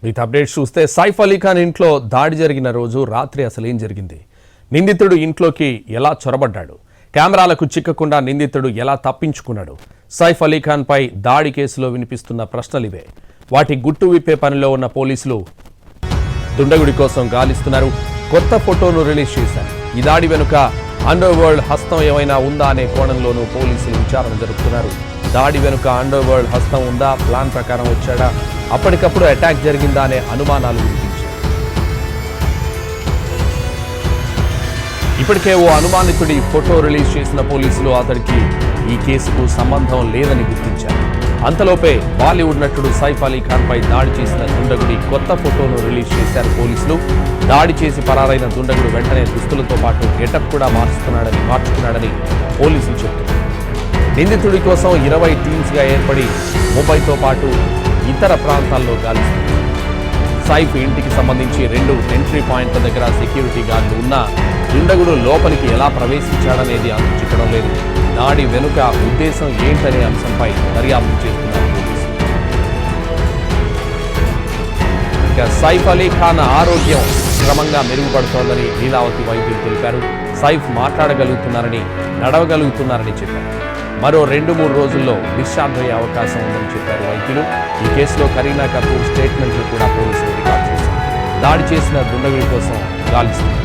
With updates చూస్తే సైఫ్ అలీ ఖాన్ ఇంట్లో దాడి జరిగిన రోజు రాత్రి అసలు ఏం జరిగింది? నిందితుడు ఇంట్లోకి ఎలా చొరబడ్డాడు? కెమెరాలకు చిక్కకుండా నిందితుడు ఎలా తప్పించుకున్నాడు? సైఫ్ అలీ ఖాన్ పై దాడి కేసులో వినిపిస్తున్న ప్రశ్నలివే. వాటి గుట్టు విప్పే పనిలో ఉన్న పోలీసులు దుండగుడి కోసం గాలిస్తున్నారు. కొత్త ఫోటోను రిలీజ్ చేశారు. ఈ దాడి వెనుక అండర్ వరల్డ్ హస్తం ఏమైనా ఉందా అనే కోణంలోనూ పోలీసులు విచారణ జరుపుతున్నారు. దాడి వెనుక అండర్ వరల్డ్ హస్తం ఉందా, ప్లాన్ ప్రకారం వచ్చాడా, అప్పటికప్పుడు అటాక్ జరిగిందా అనే అనుమానాలు వినిపించాయి. ఇప్పటికే ఓ అనుమానితుడి ఫోటో రిలీజ్ చేసిన పోలీసులు అతడికి ఈ కేసుకు సంబంధం లేదని గుర్తించారు. అంతలోపే బాలీవుడ్ నటుడు సైఫ్ అలీ ఖాన్ పై దాడి చేసిన దుండగుడి కొత్త ఫోటోను రిలీజ్ చేశారు పోలీసులు. దాడి చేసి పరారైన దుండగుడు వెంటనే దుస్తులతో పాటు గెటప్ కూడా మార్చుకున్నాడని పోలీసులు చెబుతున్నారు. నిందితుడి కోసం 20 టీమ్స్గా ఏర్పడి ముంబైతో పాటు ఇతర ప్రాంతాల్లో గాలిస్తున్నారు. సైఫ్ ఇంటికి సంబంధించి 2 ఎంట్రీ పాయింట్ల దగ్గర సెక్యూరిటీ గార్డులు ఉన్నా దుండగుడు లోపలికి ఎలా ప్రవేశించాడనేది అంతు చిక్కడం లేదు. దాడి వెనుక ఉద్దేశం ఏంటనే అంశంపై దర్యాప్తు చేస్తున్నారు పోలీసులు. ఇక సైఫ్ అలీ ఖాన్ ఆరోగ్యం క్రమంగా మెరుగుపడుతోందని లీలావతి వైద్యులు తెలిపారు. సైఫ్ మాట్లాడగలుగుతున్నారని, నడవగలుగుతున్నారని చెప్పారు. మరో 2-3 రోజుల్లో డిశ్చార్జ్ అయ్యే అవకాశం ఉందని చెప్పారు వైద్యులు. ఈ కేసులో కరీనా కపూర్ స్టేట్మెంట్లు కూడా పోలీసులు రికార్డు చేశారు. దాడి చేసిన దుండగుడి కోసం గాలిస్తున్నారు.